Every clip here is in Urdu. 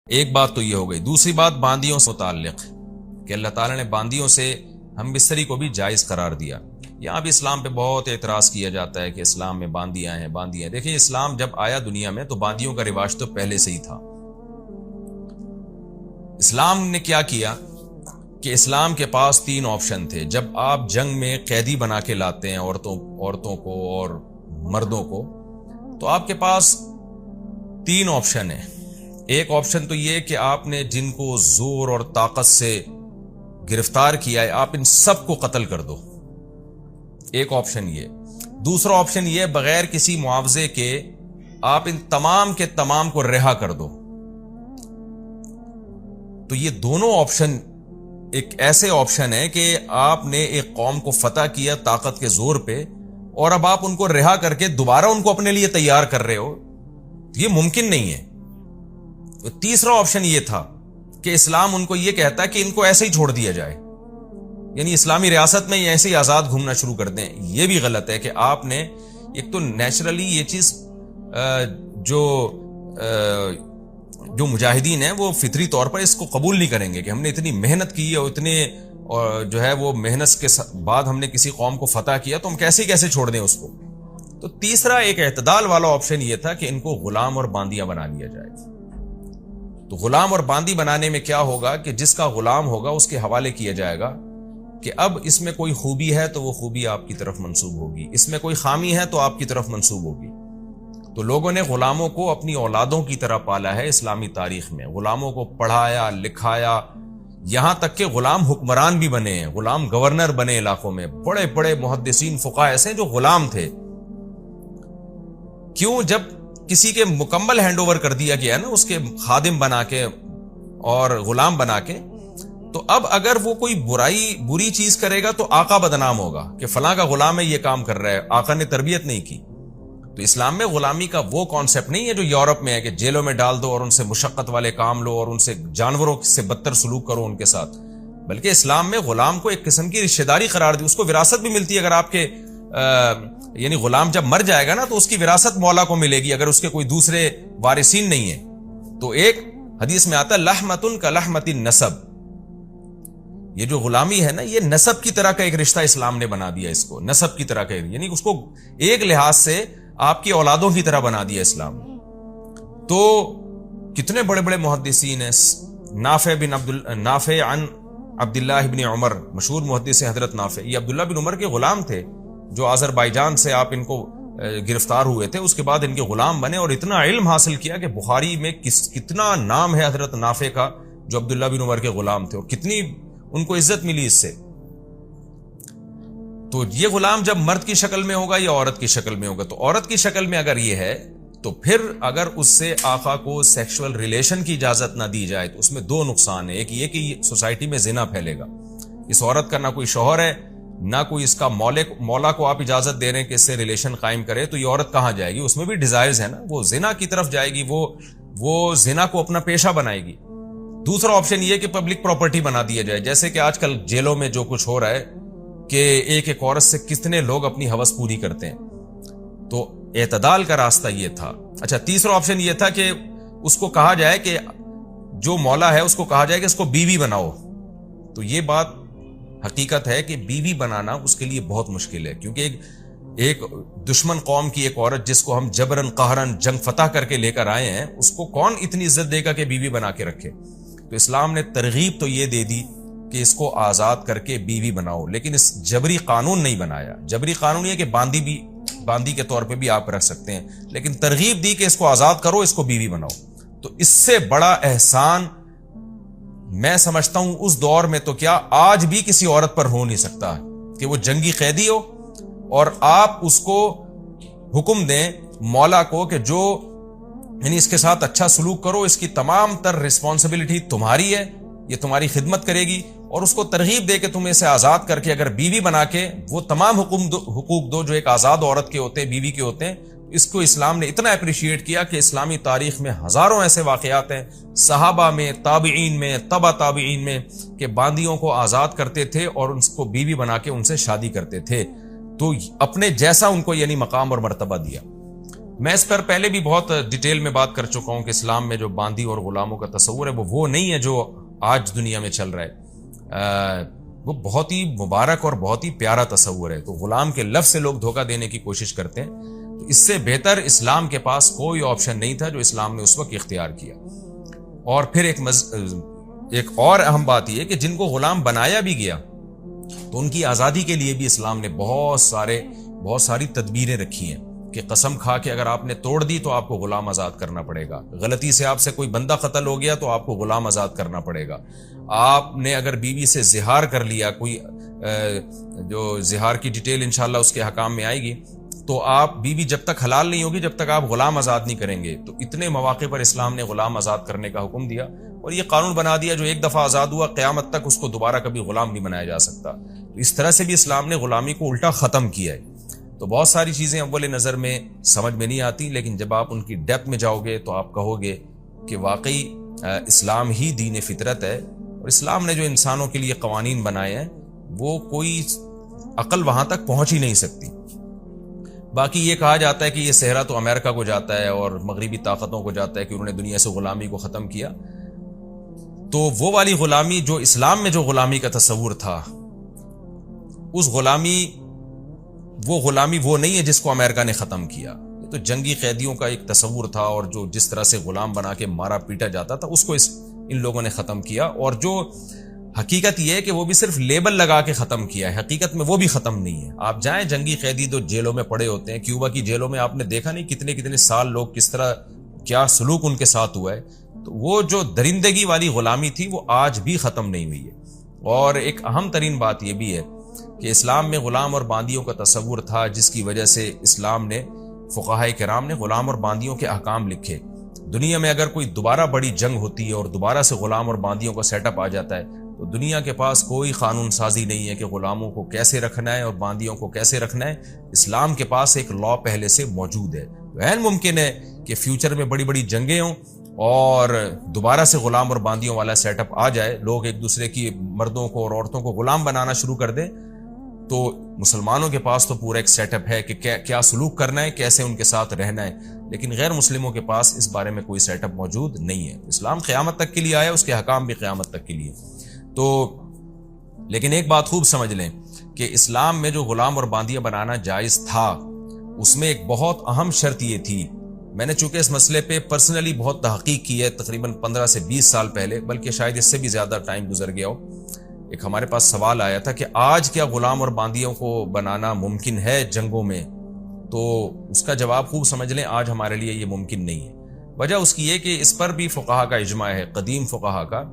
ایک بات تو یہ ہو گئی. دوسری بات باندیوں سے متعلق کہ اللہ تعالیٰ نے باندیوں سے ہم بستری کو بھی جائز قرار دیا. یہاں بھی اسلام پہ بہت اعتراض کیا جاتا ہے کہ اسلام میں باندیاں ہیں باندیاں. دیکھیں اسلام جب آیا دنیا میں تو باندیوں کا رواج تو پہلے سے ہی تھا. اسلام نے کیا کیا کہ اسلام کے پاس 3 آپشن تھے. جب آپ جنگ میں قیدی بنا کے لاتے ہیں عورتوں کو اور مردوں کو، تو آپ کے پاس 3 آپشن ہیں. ایک آپشن تو یہ کہ آپ نے جن کو زور اور طاقت سے گرفتار کیا ہے آپ ان سب کو قتل کر دو. ایک آپشن یہ. دوسرا آپشن یہ بغیر کسی معاوضے کے آپ ان تمام کے تمام کو رہا کر دو. تو یہ دونوں آپشن ایک ایسے آپشن ہے کہ آپ نے ایک قوم کو فتح کیا طاقت کے زور پہ، اور اب آپ ان کو رہا کر کے دوبارہ ان کو اپنے لیے تیار کر رہے ہو. یہ ممکن نہیں ہے. تو تیسرا آپشن یہ تھا کہ اسلام ان کو یہ کہتا ہے کہ ان کو ایسے ہی چھوڑ دیا جائے، یعنی اسلامی ریاست میں ایسے ہی آزاد گھومنا شروع کر دیں. یہ بھی غلط ہے کہ آپ نے ایک تو نیچرلی یہ چیز جو مجاہدین ہیں وہ فطری طور پر اس کو قبول نہیں کریں گے کہ ہم نے اتنی محنت کی ہے اور اتنے جو ہے وہ محنت کے بعد ہم نے کسی قوم کو فتح کیا تو ہم کیسے چھوڑ دیں اس کو. تو تیسرا ایک اعتدال والا آپشن یہ تھا کہ ان کو غلام اور باندیاں بنا لیا جائے. تو غلام اور باندی بنانے میں کیا ہوگا کہ جس کا غلام ہوگا اس کے حوالے کیا جائے گا کہ اب اس میں کوئی خوبی ہے تو وہ خوبی آپ کی طرف منسوب ہوگی، اس میں کوئی خامی ہے تو آپ کی طرف منسوب ہوگی. تو لوگوں نے غلاموں کو اپنی اولادوں کی طرح پالا ہے. اسلامی تاریخ میں غلاموں کو پڑھایا لکھایا، یہاں تک کہ غلام حکمران بھی بنے ہیں، غلام گورنر بنے علاقوں میں. بڑے بڑے محدثین فقہاء ایسے ہیں جو غلام تھے. کیوں؟ جب کسی کے مکمل ہینڈ اوور کر دیا گیا نا، اس کے خادم بنا کے اور غلام بنا کے، تو اب اگر وہ کوئی بری چیز کرے گا تو آقا بدنام ہوگا کہ فلاں کا غلام ہے یہ کام کر رہا ہے، آقا نے تربیت نہیں کی. تو اسلام میں غلامی کا وہ کانسیپٹ نہیں ہے جو یورپ میں ہے کہ جیلوں میں ڈال دو اور ان سے مشقت والے کام لو اور ان سے جانوروں سے بدتر سلوک کرو ان کے ساتھ. بلکہ اسلام میں غلام کو ایک قسم کی رشتہ داری قرار دی. اس کو وراثت بھی ملتی ہے. اگر آپ کے یعنی غلام جب مر جائے گا نا تو اس کی وراثت مولا کو ملے گی اگر اس کے کوئی دوسرے وارثین نہیں ہیں. تو ایک حدیث میں آتا ہے لحمتن کا لحمت النسب. یہ جو غلامی ہے نا یہ نسب کی طرح کا ایک رشتہ اسلام نے بنا دیا اس کو. نسب کی طرح کا، یعنی اس کو ایک لحاظ سے آپ کی اولادوں کی طرح بنا دیا اسلام. تو کتنے بڑے بڑے محدثین ہیں. نافع عن عبداللہ بن عمر، مشہور محدث حضرت نافع، یہ عبداللہ بن عمر کے غلام تھے جو آذربائیجان سے آپ ان کو گرفتار ہوئے تھے. اس کے بعد ان کے غلام بنے اور اتنا علم حاصل کیا کہ بخاری میں کتنا نام ہے حضرت نافع کا جو عبداللہ بن عمر کے غلام تھے، اور کتنی ان کو عزت ملی اس سے. تو یہ غلام جب مرد کی شکل میں ہوگا یا عورت کی شکل میں ہوگا، تو عورت کی شکل میں اگر یہ ہے تو پھر اگر اس سے آقا کو سیکشول ریلیشن کی اجازت نہ دی جائے تو اس میں 2 نقصان ہے. ایک یہ کہ سوسائٹی میں زنا پھیلے گا. اس عورت کا نہ کوئی شوہر ہے نہ کوئی اس کا مولا کو آپ اجازت دے رہے ہیں کہ اس سے ریلیشن قائم کرے، تو یہ عورت کہاں جائے گی؟ اس میں بھی ڈیزائرز ہے نا، وہ زنا کی طرف جائے گی، وہ زنا کو اپنا پیشہ بنائے گی. دوسرا آپشن یہ کہ پبلک پراپرٹی بنا دیا جائے، جیسے کہ آج کل جیلوں میں جو کچھ ہو رہا ہے کہ ایک عورت سے کتنے لوگ اپنی ہوس پوری کرتے ہیں. تو اعتدال کا راستہ یہ تھا. اچھا، تیسرا آپشن یہ تھا کہ اس کو کہا جائے کہ جو مولا ہے اس کو کہا جائے کہ اس کو بیوی بناؤ. تو یہ بات حقیقت ہے کہ بیوی بنانا اس کے لیے بہت مشکل ہے، کیونکہ ایک دشمن قوم کی ایک عورت جس کو ہم جبرن قہرن جنگ فتح کر کے لے کر آئے ہیں، اس کو کون اتنی عزت دے گا کہ بیوی بنا کے رکھے؟ تو اسلام نے ترغیب تو یہ دے دی کہ اس کو آزاد کر کے بیوی بناؤ، لیکن اس جبری قانون نہیں بنایا. جبری قانون یہ کہ باندی کے طور پہ بھی آپ رکھ سکتے ہیں، لیکن ترغیب دی کہ اس کو آزاد کرو، اس کو بیوی بناؤ. تو اس سے بڑا احسان میں سمجھتا ہوں اس دور میں تو کیا آج بھی کسی عورت پر ہو نہیں سکتا کہ وہ جنگی قیدی ہو اور آپ اس کو حکم دیں مولا کو کہ جو یعنی اس کے ساتھ اچھا سلوک کرو، اس کی تمام تر رسپانسبلٹی تمہاری ہے، یہ تمہاری خدمت کرے گی، اور اس کو ترغیب دے کہ تم اسے آزاد کر کے اگر بیوی بنا کے وہ تمام حقوق دو جو ایک آزاد عورت کے ہوتے ہیں، بیوی کے ہوتے ہیں. اس کو اسلام نے اتنا اپریشیٹ کیا کہ اسلامی تاریخ میں ہزاروں ایسے واقعات ہیں صحابہ میں، تابعین میں، تبع تابعین میں، کہ باندیوں کو آزاد کرتے تھے اور ان کو بیوی بنا کے ان سے شادی کرتے تھے. تو اپنے جیسا ان کو یعنی مقام اور مرتبہ دیا. میں اس پر پہلے بھی بہت ڈیٹیل میں بات کر چکا ہوں کہ اسلام میں جو باندی اور غلاموں کا تصور ہے وہ نہیں ہے جو آج دنیا میں چل رہا ہے. وہ بہت ہی مبارک اور بہت ہی پیارا تصور ہے. تو غلام کے لفظ سے لوگ دھوکہ دینے کی کوشش کرتے ہیں. تو اس سے بہتر اسلام کے پاس کوئی آپشن نہیں تھا جو اسلام نے اس وقت اختیار کیا. اور پھر ایک اور اہم بات یہ کہ جن کو غلام بنایا بھی گیا تو ان کی آزادی کے لیے بھی اسلام نے بہت ساری تدبیریں رکھی ہیں کہ قسم کھا کے اگر آپ نے توڑ دی تو آپ کو غلام آزاد کرنا پڑے گا. غلطی سے آپ سے کوئی بندہ قتل ہو گیا تو آپ کو غلام آزاد کرنا پڑے گا. آپ نے اگر بیوی سے زہار کر لیا، کوئی جو زہار کی ڈیٹیل انشاءاللہ اس کے حکام میں آئے گی، تو آپ بیوی جب تک حلال نہیں ہوگی جب تک آپ غلام آزاد نہیں کریں گے. تو اتنے مواقع پر اسلام نے غلام آزاد کرنے کا حکم دیا اور یہ قانون بنا دیا جو ایک دفعہ آزاد ہوا قیامت تک اس کو دوبارہ کبھی غلام نہیں بنایا جا سکتا. تو اس طرح سے بھی اسلام نے غلامی کو الٹا ختم کیا ہے. تو بہت ساری چیزیں اول نظر میں سمجھ میں نہیں آتی، لیکن جب آپ ان کی ڈیپتھ میں جاؤ گے تو آپ کہو گے کہ واقعی اسلام ہی دین فطرت ہے. اور اسلام نے جو انسانوں کے لیے قوانین بنائے ہیں وہ کوئی عقل وہاں تک پہنچ ہی نہیں سکتی. باقی یہ کہا جاتا ہے کہ یہ صحرا تو امریکہ کو جاتا ہے اور مغربی طاقتوں کو جاتا ہے کہ انہوں نے دنیا سے غلامی کو ختم کیا. تو وہ والی غلامی جو اسلام میں جو غلامی کا تصور تھا، اس غلامی وہ نہیں ہے جس کو امریکہ نے ختم کیا. یہ تو جنگی قیدیوں کا ایک تصور تھا اور جو جس طرح سے غلام بنا کے مارا پیٹا جاتا تھا اس کو ان لوگوں نے ختم کیا. اور جو حقیقت یہ ہے کہ وہ بھی صرف لیبل لگا کے ختم کیا ہے، حقیقت میں وہ بھی ختم نہیں ہے. آپ جائیں جنگی قیدی تو جیلوں میں پڑے ہوتے ہیں. کیوبا کی جیلوں میں آپ نے دیکھا نہیں کتنے سال لوگ کس طرح کیا سلوک ان کے ساتھ ہوا ہے. تو وہ جو درندگی والی غلامی تھی وہ آج بھی ختم نہیں ہوئی ہے. اور ایک اہم ترین بات یہ بھی ہے کہ اسلام میں غلام اور باندیوں کا تصور تھا جس کی وجہ سے اسلام نے فقہائے کرام نے غلام اور باندیوں کے احکام لکھے. دنیا میں اگر کوئی دوبارہ بڑی جنگ ہوتی ہے اور دوبارہ سے غلام اور باندیوں کا سیٹ اپ آ جاتا ہے تو دنیا کے پاس کوئی قانون سازی نہیں ہے کہ غلاموں کو کیسے رکھنا ہے اور باندیوں کو کیسے رکھنا ہے. اسلام کے پاس ایک لا پہلے سے موجود ہے. غیر ممکن ہے کہ فیوچر میں بڑی جنگیں ہوں اور دوبارہ سے غلام اور باندیوں والا سیٹ اپ آ جائے، لوگ ایک دوسرے کی مردوں کو اور عورتوں کو غلام بنانا شروع کر دیں. تو مسلمانوں کے پاس تو پورا ایک سیٹ اپ ہے کہ کیا سلوک کرنا ہے، کیسے ان کے ساتھ رہنا ہے. لیکن غیر مسلموں کے پاس اس بارے میں کوئی سیٹ اپ موجود نہیں ہے. اسلام قیامت تک کے لیے آیا، اس کے حکام بھی قیامت تک کے لیے. تو لیکن ایک بات خوب سمجھ لیں کہ اسلام میں جو غلام اور باندیاں بنانا جائز تھا اس میں ایک بہت اہم شرط یہ تھی. میں نے چونکہ اس مسئلے پہ پرسنلی بہت تحقیق کی ہے، تقریباً 15 سے 20 سال پہلے، بلکہ شاید اس سے بھی زیادہ ٹائم گزر گیا ہو. ایک ہمارے پاس سوال آیا تھا کہ آج کیا غلام اور باندیوں کو بنانا ممکن ہے جنگوں میں؟ تو اس کا جواب خوب سمجھ لیں، آج ہمارے لیے یہ ممکن نہیں ہے. وجہ اس کی یہ کہ اس پر بھی فقہا کا اجماع ہے، قدیم فقہا کا،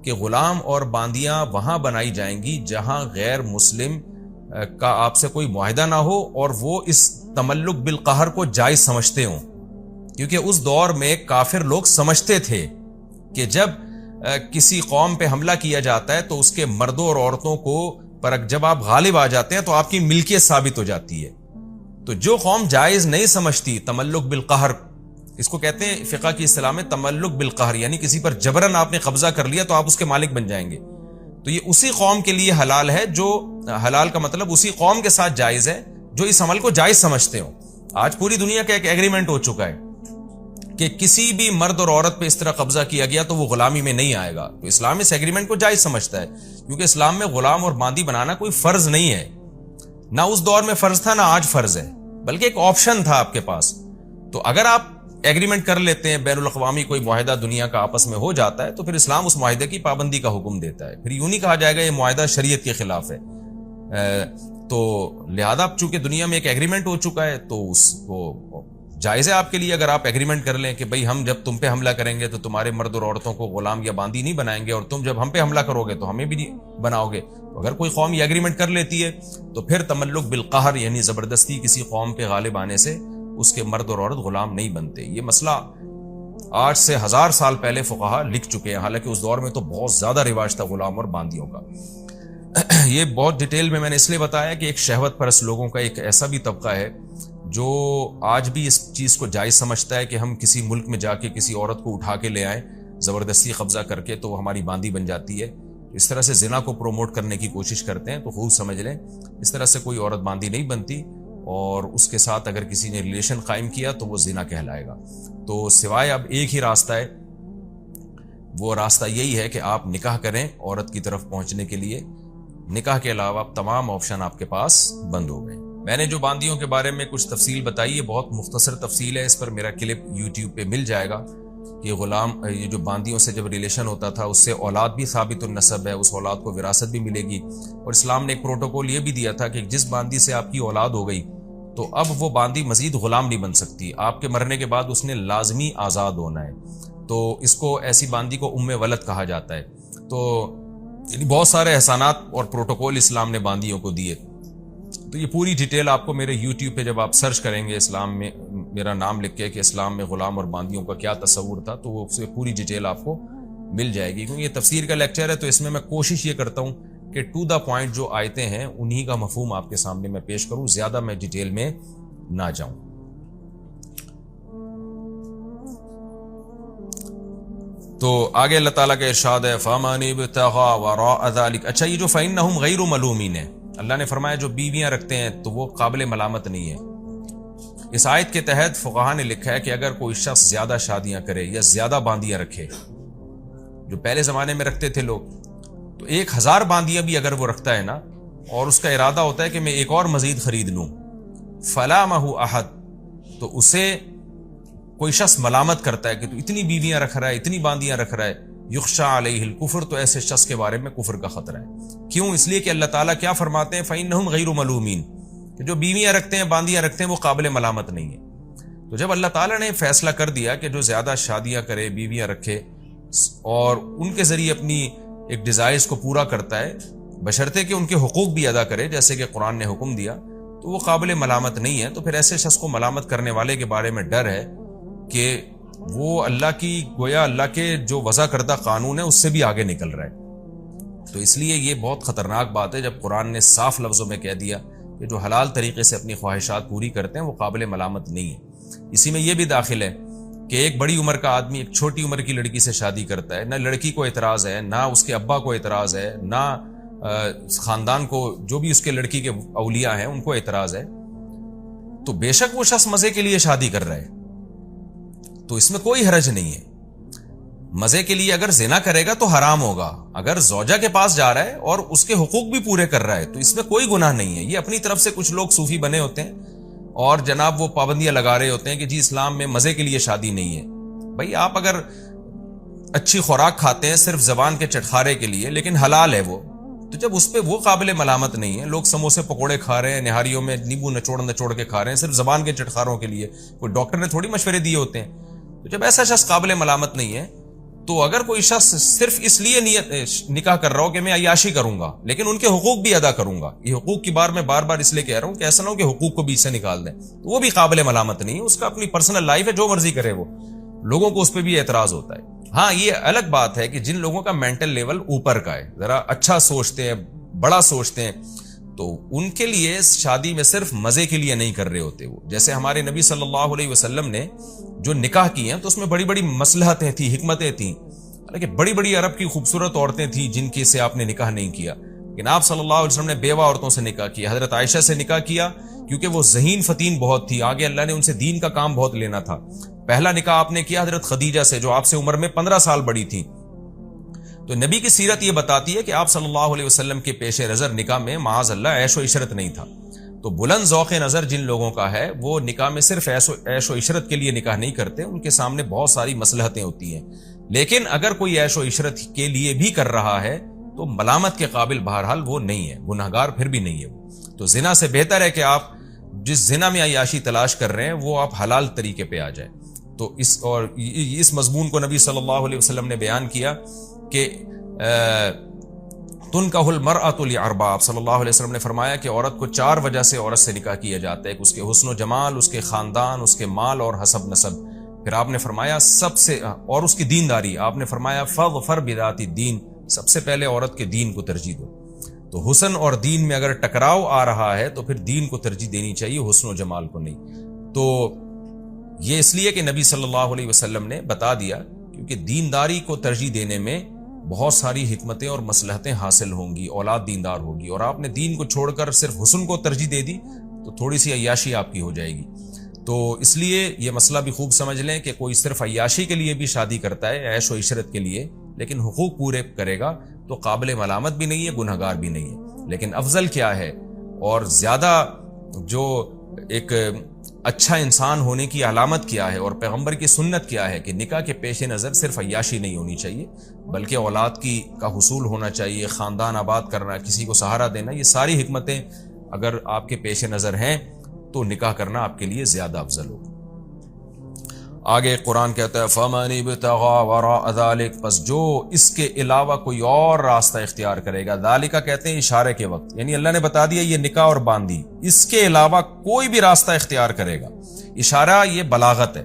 کہ غلام اور باندیاں وہاں بنائی جائیں گی جہاں غیر مسلم کا آپ سے کوئی معاہدہ نہ ہو اور وہ اس تملک بالقہر کو جائز سمجھتے ہوں. کیونکہ اس دور میں کافر لوگ سمجھتے تھے کہ جب کسی قوم پہ حملہ کیا جاتا ہے تو اس کے مردوں اور عورتوں کو پر جب آپ غالب آ جاتے ہیں تو آپ کی ملکیت ثابت ہو جاتی ہے. تو جو قوم جائز نہیں سمجھتی تملک بالقہر، اس کو کہتے ہیں فقہ کی اصطلاح میں تملک بالقہر، یعنی کسی پر جبرن آپ نے قبضہ کر لیا تو آپ اس کے مالک بن جائیں گے، تو یہ اسی قوم کے لیے حلال ہے. جو حلال کا مطلب اسی قوم کے ساتھ جائز ہے جو اس عمل کو جائز سمجھتے ہوں. آج پوری دنیا کا ایک ایگریمنٹ ہو چکا ہے کہ کسی بھی مرد اور عورت پہ اس طرح قبضہ کیا گیا تو وہ غلامی میں نہیں آئے گا. تو اسلام اس ایگریمنٹ کو جائز سمجھتا ہے کیونکہ اسلام میں غلام اور باندی بنانا کوئی فرض نہیں ہے. نہ اس دور میں فرض تھا، نہ آج فرض ہے، بلکہ ایک آپشن تھا آپ کے پاس. تو اگر آپ ایگریمنٹ کر لیتے ہیں، بین الاقوامی کوئی معاہدہ دنیا کا آپس میں ہو جاتا ہے، تو پھر اسلام اس معاہدے کی پابندی کا حکم دیتا ہے. پھر یوں نہیں کہا جائے گا یہ معاہدہ شریعت کے خلاف ہے. تو لہذا چونکہ دنیا میں ایک ایگریمنٹ ہو چکا ہے تو اس کو جائز ہے آپ کے لیے. اگر آپ ایگریمنٹ کر لیں کہ بھئی ہم جب تم پہ حملہ کریں گے تو تمہارے مرد اور عورتوں کو غلام یا باندی نہیں بنائیں گے، اور تم جب ہم پہ حملہ کرو گے تو ہمیں بھی نہیں بناؤ گے. تو اگر کوئی قوم یہ ایگریمنٹ کر لیتی ہے تو پھر تملک بالقہر یعنی زبردستی کسی قوم پہ غالب آنے سے اس کے مرد اور عورت غلام نہیں بنتے. یہ مسئلہ آج سے 1000 سال پہلے فقہا لکھ چکے ہیں، حالانکہ اس دور میں تو بہت زیادہ رواج تھا غلام اور باندیوں کا. یہ بہت ڈیٹیل میں نے اس لیے بتایا کہ ایک شہوت پرست لوگوں کا ایک ایسا بھی طبقہ ہے جو آج بھی اس چیز کو جائز سمجھتا ہے کہ ہم کسی ملک میں جا کے کسی عورت کو اٹھا کے لے آئیں زبردستی قبضہ کر کے تو وہ ہماری باندی بن جاتی ہے. اس طرح سے زنا کو پروموٹ کرنے کی کوشش کرتے ہیں. تو خوب سمجھ لیں اس طرح سے کوئی عورت باندی نہیں بنتی. اور اس کے ساتھ اگر کسی نے ریلیشن قائم کیا تو وہ زنا کہلائے گا. تو سوائے اب ایک ہی راستہ ہے، وہ راستہ یہی ہے کہ آپ نکاح کریں عورت کی طرف پہنچنے کے لیے. نکاح کے علاوہ تمام آپشن آپ کے پاس بند ہو گئے. میں نے جو باندیوں کے بارے میں کچھ تفصیل بتائی ہے، بہت مختصر تفصیل ہے، اس پر میرا کلپ یوٹیوب پہ مل جائے گا. یہ جو باندیوں سے جب ریلیشن ہوتا تھا اس سے اولاد بھی ثابت النسب ہے، اس اولاد کو وراثت بھی ملے گی. اور اسلام نے ایک پروٹوکول یہ بھی دیا تھا کہ جس باندی سے آپ کی اولاد ہو گئی تو اب وہ باندی مزید غلام نہیں بن سکتی، آپ کے مرنے کے بعد اس نے لازمی آزاد ہونا ہے. تو اس کو ایسی باندی کو ام ولد کہا جاتا ہے. تو بہت سارے احسانات اور پروٹوکول اسلام نے باندیوں کو دیے. تو یہ پوری ڈیٹیل آپ کو میرے یوٹیوب پہ جب آپ سرچ کریں گے اسلام میں میرا نام لکھ کے کہ اسلام میں غلام اور باندیوں کا کیا تصور تھا، تو وہ پوری ڈیٹیل آپ کو مل جائے گی. کیونکہ یہ تفسیر کا لیکچر ہے تو اس میں کوشش یہ کرتا ہوں کہ ٹو دا پوائنٹ جو آیتیں ہیں انہی کا مفہوم آپ کے سامنے میں پیش کروں، زیادہ میں ڈیٹیل میں نہ جاؤں. تو آگے اللہ تعالیٰ کا ارشاد ہے فَمَنِ ابْتَغَىٰ وَرَاءَ ذَلِكَ. اچھا، یہ جو فَإِنَّهُمْ غَيْرُ مَلُومِينَ ہے، اللہ نے فرمایا جو بیویاں رکھتے ہیں تو وہ قابل ملامت نہیں ہے. اس آیت کے تحت فقہاء نے لکھا ہے کہ اگر کوئی شخص زیادہ شادیاں کرے یا زیادہ باندیاں رکھے، جو پہلے زمانے میں رکھتے تھے لوگ، تو 1000 باندیاں بھی اگر وہ رکھتا ہے نا اور اس کا ارادہ ہوتا ہے کہ میں ایک اور مزید خرید لوں، فَلَامَهُ أَحَدٌ، تو اسے کوئی شخص ملامت کرتا ہے کہ تو اتنی بیویاں رکھ رہا ہے، اتنی باندیاں رکھ رہا ہے، یخشى علیہ الکفر، تو ایسے شخص کے بارے میں کفر کا خطرہ ہے. کیوں؟ اس لیے کہ اللہ تعالیٰ کیا فرماتے ہیں فَإِنَّهُمْ غَيْرُ مَلُومِينَ، کہ جو بیویاں رکھتے ہیں باندیاں رکھتے ہیں وہ قابل ملامت نہیں ہے. تو جب اللہ تعالیٰ نے فیصلہ کر دیا کہ جو زیادہ شادیاں کرے، بیویاں رکھے اور ان کے ذریعے اپنی ایک ڈیزائرز کو پورا کرتا ہے بشرطے کہ ان کے حقوق بھی ادا کرے جیسے کہ قرآن نے حکم دیا، تو وہ قابل ملامت نہیں ہے. تو پھر ایسے شخص کو ملامت کرنے والے کے بارے میں ڈر ہے کہ وہ اللہ کی گویا اللہ کے جو وضع کردہ قانون ہے اس سے بھی آگے نکل رہا ہے. تو اس لیے یہ بہت خطرناک بات ہے جب قرآن نے صاف لفظوں میں کہہ دیا کہ جو حلال طریقے سے اپنی خواہشات پوری کرتے ہیں وہ قابل ملامت نہیں ہے. اسی میں یہ بھی داخل ہے کہ ایک بڑی عمر کا آدمی ایک چھوٹی عمر کی لڑکی سے شادی کرتا ہے، نہ لڑکی کو اعتراض ہے، نہ اس کے ابا کو اعتراض ہے، نہ خاندان کو جو بھی اس کے لڑکی کے اولیاء ہیں ان کو اعتراض ہے، تو بے شک وہ شخص مزے کے لیے شادی کر رہا ہے، تو اس میں کوئی حرج نہیں ہے. مزے کے لیے اگر زنا کرے گا تو حرام ہوگا، اگر زوجہ کے پاس جا رہا ہے اور اس کے حقوق بھی پورے کر رہا ہے تو اس میں کوئی گناہ نہیں ہے. یہ اپنی طرف سے کچھ لوگ صوفی بنے ہوتے ہیں اور جناب وہ پابندیاں لگا رہے ہوتے ہیں کہ جی اسلام میں مزے کے لیے شادی نہیں ہے. بھائی آپ اگر اچھی خوراک کھاتے ہیں صرف زبان کے چٹخارے کے لیے لیکن حلال ہے وہ، تو جب اس پہ وہ قابل ملامت نہیں ہے. لوگ سموسے پکوڑے کھا رہے ہیں، نہاریوں میں نیبو نچوڑ کے کھا رہے ہیں صرف زبان کے چٹخاروں کے لیے، کوئی ڈاکٹر نے تھوڑی مشورے دیے ہوتے ہیں. تو جب ایسا شخص قابل ملامت نہیں ہے، تو اگر کوئی شخص صرف اس لیے نکاح کر رہا ہو کہ میں عیاشی کروں گا لیکن ان کے حقوق بھی ادا کروں گا، یہ حقوق کی بار میں بار بار اس لیے کہہ رہا ہوں کہ ایسا نہ ہو کہ حقوق کو بیچ سے نکال دیں، تو وہ بھی قابل ملامت نہیں ہے. اس کا اپنی پرسنل لائف ہے، جو مرضی کرے وہ، لوگوں کو اس پہ بھی اعتراض ہوتا ہے. ہاں یہ الگ بات ہے کہ جن لوگوں کا مینٹل لیول اوپر کا ہے، ذرا اچھا سوچتے ہیں، بڑا سوچتے ہیں، تو ان کے لیے شادی میں صرف مزے کے لیے نہیں کر رہے ہوتے وہ. جیسے ہمارے نبی صلی اللہ علیہ وسلم نے جو نکاح کی ہیں تو اس میں بڑی بڑی مصلحتیں تھیں، حکمتیں تھیں، حالانکہ بڑی بڑی عرب کی خوبصورت عورتیں تھیں جن کی سے آپ نے نکاح نہیں کیا، لیکن آپ صلی اللہ علیہ وسلم نے بیوہ عورتوں سے نکاح کیا. حضرت عائشہ سے نکاح کیا کیونکہ وہ ذہین فتین بہت تھی، آگے اللہ نے ان سے دین کا کام بہت لینا تھا. پہلا نکاح آپ نے کیا حضرت خدیجہ سے جو آپ سے عمر میں 15 سال بڑی تھی. تو نبی کی سیرت یہ بتاتی ہے کہ آپ صلی اللہ علیہ وسلم کے پیش نظر نکاح میں معاذ اللہ عیش و عشرت نہیں تھا. تو بلند ذوق نظر جن لوگوں کا ہے وہ نکاح میں صرف عیش و عشرت کے لیے نکاح نہیں کرتے، ان کے سامنے بہت ساری مصلحتیں ہوتی ہیں. لیکن اگر کوئی عیش و عشرت کے لیے بھی کر رہا ہے تو ملامت کے قابل بہرحال وہ نہیں ہے، گنہگار پھر بھی نہیں ہے وہ. تو زنا سے بہتر ہے کہ آپ جس زنا میں عیاشی تلاش کر رہے ہیں وہ آپ حلال طریقے پہ آ جائیں. تو اس مضمون کو نبی صلی اللہ علیہ وسلم نے بیان کیا کہ تنکح المرأۃ لاربع. آپ صلی اللہ علیہ وسلم نے فرمایا کہ عورت کو 4 وجہ سے عورت سے نکاح کیا جاتا ہے، اس کے حسن و جمال، اس کے خاندان، اس کے مال اور حسب نسب. پھر آپ نے فرمایا سب سے، اور اس کی دینداری، آپ نے فرمایا فاظفر بذات الدین، سب سے پہلے عورت کے دین کو ترجیح دو. تو حسن اور دین میں اگر ٹکراؤ آ رہا ہے تو پھر دین کو ترجیح دینی چاہیے، حسن و جمال کو نہیں. تو یہ اس لیے کہ نبی صلی اللہ علیہ وسلم نے بتا دیا کیونکہ دینداری کو ترجیح دینے میں بہت ساری حکمتیں اور مصلحتیں حاصل ہوں گی، اولاد دیندار ہوگی. اور آپ نے دین کو چھوڑ کر صرف حسن کو ترجیح دے دی تو تھوڑی سی عیاشی آپ کی ہو جائے گی. تو اس لیے یہ مسئلہ بھی خوب سمجھ لیں کہ کوئی صرف عیاشی کے لیے بھی شادی کرتا ہے، عیش و عشرت کے لیے، لیکن حقوق پورے کرے گا تو قابل ملامت بھی نہیں ہے، گنہگار بھی نہیں ہے. لیکن افضل کیا ہے اور زیادہ جو ایک اچھا انسان ہونے کی علامت کیا ہے اور پیغمبر کی سنت کیا ہے کہ نکاح کے پیش نظر صرف عیاشی نہیں ہونی چاہیے، بلکہ اولاد کا حصول ہونا چاہیے، خاندان آباد کرنا، کسی کو سہارا دینا، یہ ساری حکمتیں اگر آپ کے پیش نظر ہیں تو نکاح کرنا آپ کے لیے زیادہ افضل ہوگا. آگے قرآن کہتا ہے فَمَنِ ابْتَغَىٰ وَرَاءَ ذَلِكَ، پس جو اس کے علاوہ کوئی اور راستہ اختیار کرے گا. ذالکہ کہتے ہیں اشارے کے وقت، یعنی اللہ نے بتا دیا یہ نکاح اور باندھی، اس کے علاوہ کوئی بھی راستہ اختیار کرے گا. اشارہ یہ بلاغت ہے،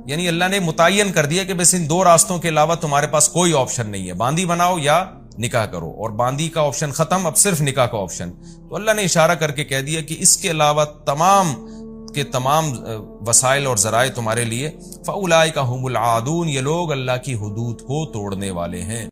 یعنی اللہ نے متعین کر دیا کہ بس ان دو راستوں کے علاوہ تمہارے پاس کوئی آپشن نہیں ہے، باندھی بناؤ یا نکاح کرو، اور باندھی کا آپشن ختم، اب صرف نکاح کا آپشن. تو اللہ نے اشارہ کر کے کہہ دیا کہ اس کے علاوہ تمام کے تمام وسائل اور ذرائع تمہارے لیے. فَأُولَٰئِکَ هُمُ الْعَادُونَ، یہ لوگ اللہ کی حدود کو توڑنے والے ہیں.